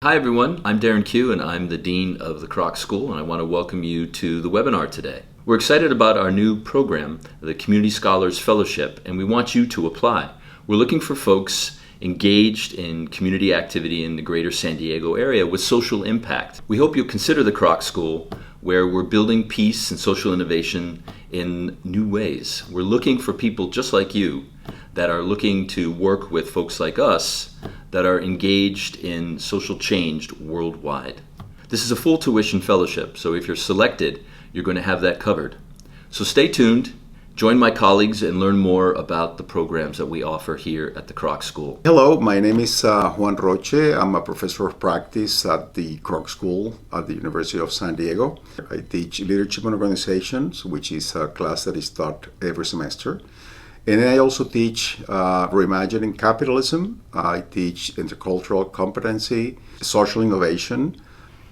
Hi everyone, I'm Darren Q and I'm the Dean of the Kroc School, and I want to welcome you to the webinar today. We're excited about our new program, the Community Scholars Fellowship, and we want you to apply. We're looking for folks engaged in community activity in the greater San Diego area with social impact. We hope you'll consider the Kroc School, where we're building peace and social innovation in new ways. We're looking for people just like you that are looking to work with folks like us that are engaged in social change worldwide. This is a full tuition fellowship, so if you're selected, you're going to have that covered. So stay tuned, join my colleagues, and learn more about the programs that we offer here at the Kroc School. Hello, my name is Juan Roche. I'm a professor of practice at the Kroc School at the University of San Diego. I teach leadership and organizations, which is a class that is taught every semester. And then I also teach reimagining capitalism. I teach intercultural competency, social innovation,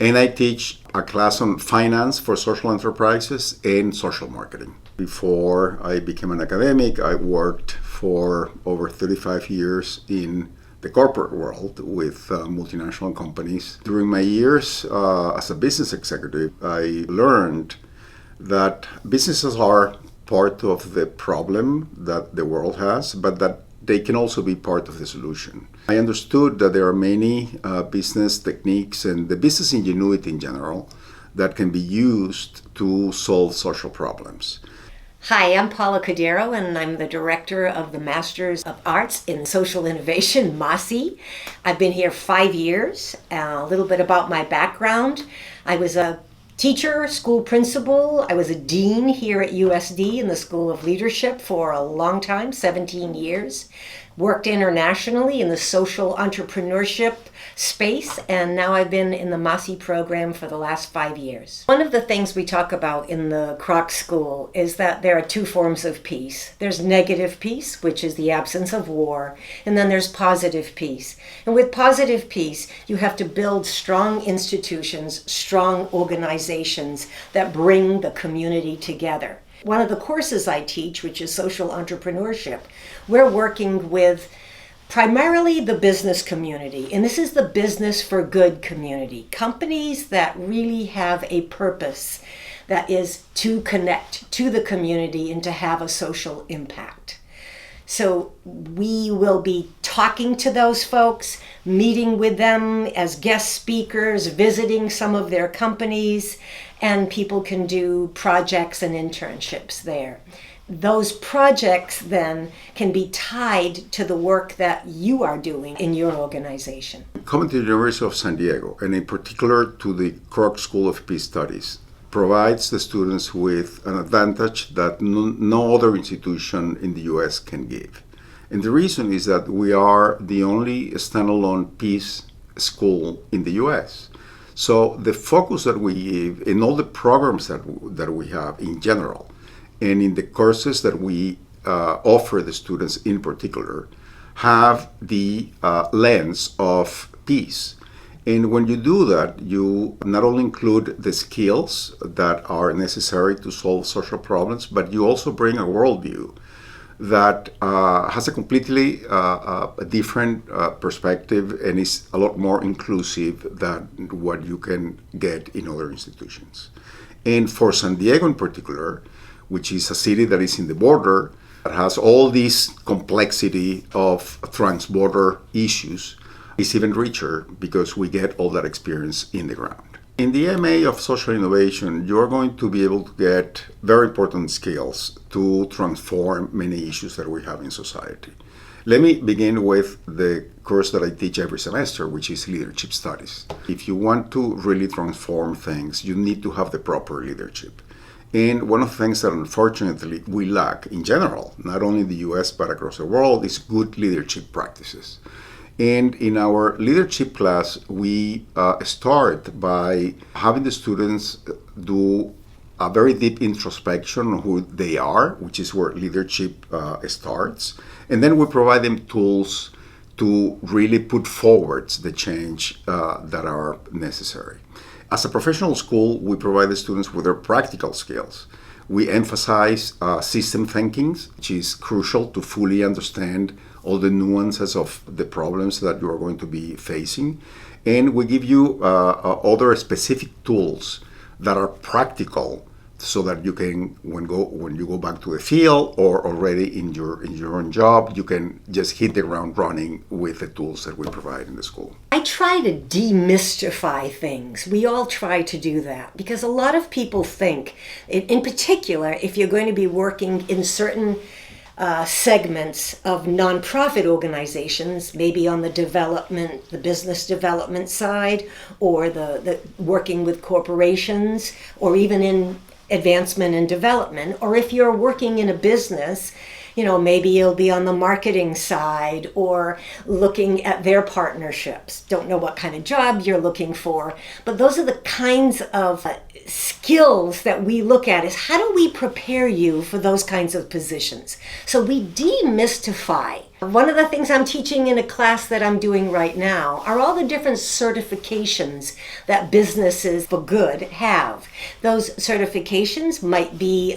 and I teach a class on finance for social enterprises and social marketing. Before I became an academic, I worked for over 35 years in the corporate world with multinational companies. During my years as a business executive, I learned that businesses are part of the problem that the world has, but that they can also be part of the solution. I understood that there are many business techniques and the business ingenuity in general that can be used to solve social problems. Hi, I'm Paula Cordeiro, and I'm the director of the Masters of Arts in Social Innovation, MASI. I've been here 5 years. A little bit about my background. I was a teacher, school principal. I was a dean here at USD in the School of Leadership for a long time, 17 years. Worked internationally in the social entrepreneurship space, and now I've been in the MASI program for the last 5 years. One of the things we talk about in the Kroc School is that there are two forms of peace. There's negative peace, which is the absence of war, and then there's positive peace. And with positive peace, you have to build strong institutions, strong organizations that bring the community together. One of the courses I teach, which is social entrepreneurship, we're working with primarily the business community, and this is the business for good community. Companies that really have a purpose that is to connect to the community and to have a social impact. So we will be talking to those folks, meeting with them as guest speakers, visiting some of their companies, and people can do projects and internships there. Those projects then can be tied to the work that you are doing in your organization. Coming to the University of San Diego, and in particular to the Kroc School of Peace Studies, provides the students with an advantage that no other institution in the U.S. can give. And the reason is that we are the only standalone peace school in the U.S. So the focus that we give in all the programs that we have in general, and in the courses that we offer the students in particular, have the lens of peace. And when you do that, you not only include the skills that are necessary to solve social problems, but you also bring a worldview that has a completely different perspective and is a lot more inclusive than what you can get in other institutions. And for San Diego in particular, which is a city that is in the border, that has all this complexity of trans-border issues, is even richer because we get all that experience in the ground. In the MA of Social Innovation, you're going to be able to get very important skills to transform many issues that we have in society. Let me begin with the course that I teach every semester, which is Leadership Studies. If you want to really transform things, you need to have the proper leadership. And one of the things that unfortunately we lack in general, not only in the US but across the world, is good leadership practices. And in our leadership class, we start by having the students do a very deep introspection on who they are, which is where leadership starts. And then we provide them tools to really put forward the change that are necessary. As a professional school, we provide the students with their practical skills. We emphasize system thinking, which is crucial to fully understand all the nuances of the problems that you are going to be facing. And we give you other specific tools that are practical, so that you can, when you go back to the field or already in your own job, you can just hit the ground running with the tools that we provide in the school. I try to demystify things. We all try to do that because a lot of people think, in particular, if you're going to be working in certain segments of nonprofit organizations, maybe on the business development side, or the working with corporations, or even in advancement and development, or if you're working in a business, maybe you'll be on the marketing side or looking at their partnerships. Don't know what kind of job you're looking for, but those are the kinds of skills that we look at, is how do we prepare you for those kinds of positions? So we demystify. One of the things I'm teaching in a class that I'm doing right now are all the different certifications that businesses for good have. Those certifications might be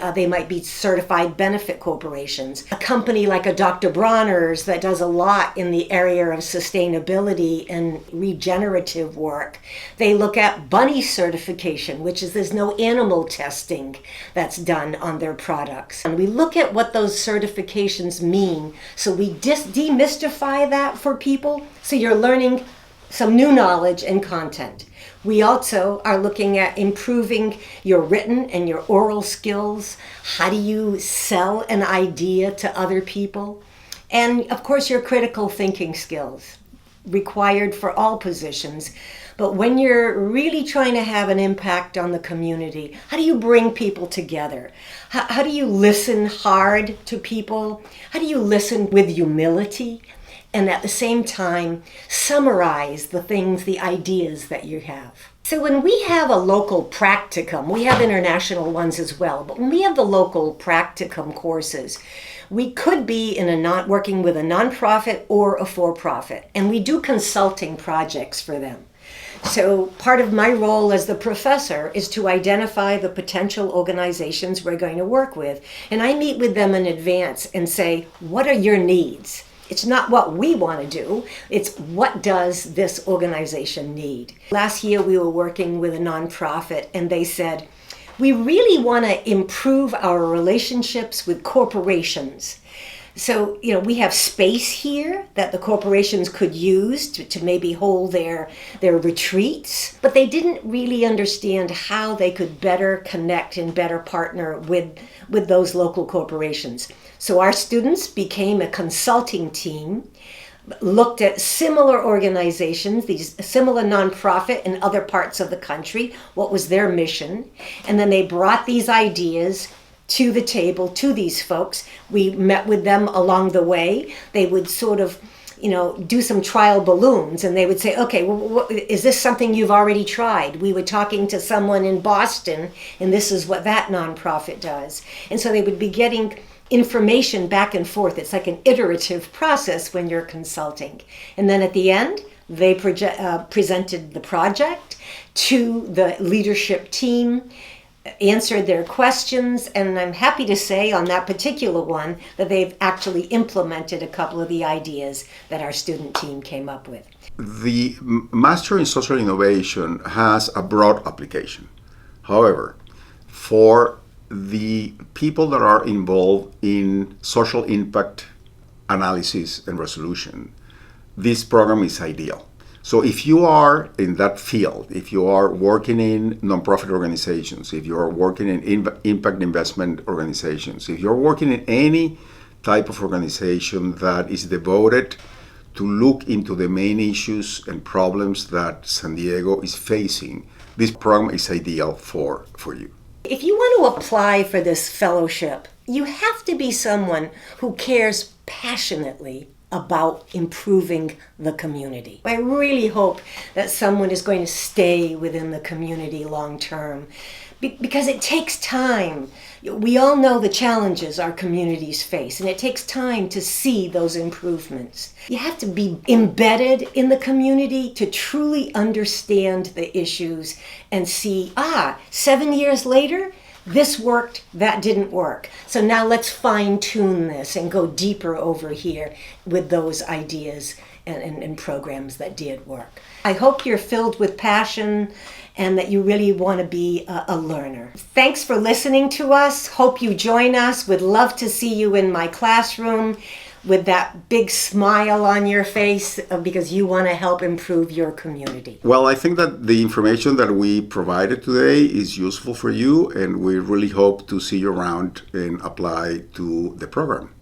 certified benefit corporations. A company like a Dr. Bronner's that does a lot in the area of sustainability and regenerative work. They look at bunny certification, which is there's no animal testing that's done on their products. And we look at what those certifications mean, so we demystify that for people, so you're learning some new knowledge and content. We also are looking at improving your written and your oral skills. How do you sell an idea to other people? And of course, your critical thinking skills, required for all positions. But when you're really trying to have an impact on the community, how do you bring people together? How do you listen hard to people? How do you listen with humility? And at the same time, summarize the ideas that you have. So when we have a local practicum, we have international ones as well, but when we have the local practicum courses, we could be working with a nonprofit or a for-profit, and we do consulting projects for them. So part of my role as the professor is to identify the potential organizations we're going to work with. And I meet with them in advance and say, what are your needs? It's not what we want to do, it's what does this organization need? Last year we were working with a nonprofit and they said, we really want to improve our relationships with corporations. So, we have space here that the corporations could use to maybe hold their retreats, but they didn't really understand how they could better connect and better partner with those local corporations. So our students became a consulting team, looked at similar organizations, these similar nonprofit in other parts of the country, what was their mission, and then they brought these ideas to the table, to these folks. We met with them along the way. They would sort of, do some trial balloons, and they would say, okay, well, is this something you've already tried? We were talking to someone in Boston, and this is what that nonprofit does. And so they would be getting information back and forth. It's like an iterative process when you're consulting. And then at the end, they presented the project to the leadership team, answered their questions, and I'm happy to say on that particular one that they've actually implemented a couple of the ideas that our student team came up with. The Master in Social Innovation has a broad application. However, for the people that are involved in social impact analysis and resolution, this program is ideal. So if you are in that field, if you are working in nonprofit organizations, if you are working in impact investment organizations, if you're working in any type of organization that is devoted to look into the main issues and problems that San Diego is facing, this program is ideal for you. If you want to apply for this fellowship, you have to be someone who cares passionately about improving the community. I really hope that someone is going to stay within the community long term, because it takes time. We all know the challenges our communities face, and it takes time to see those improvements. You have to be embedded in the community to truly understand the issues and see, 7 years later, this worked, that didn't work. So now let's fine tune this and go deeper over here with those ideas and programs that did work. I hope you're filled with passion and that you really want to be a learner. Thanks for listening to us. Hope you join us. Would love to see you in my classroom with that big smile on your face because you want to help improve your community. Well, I think that the information that we provided today is useful for you, and we really hope to see you around and apply to the program.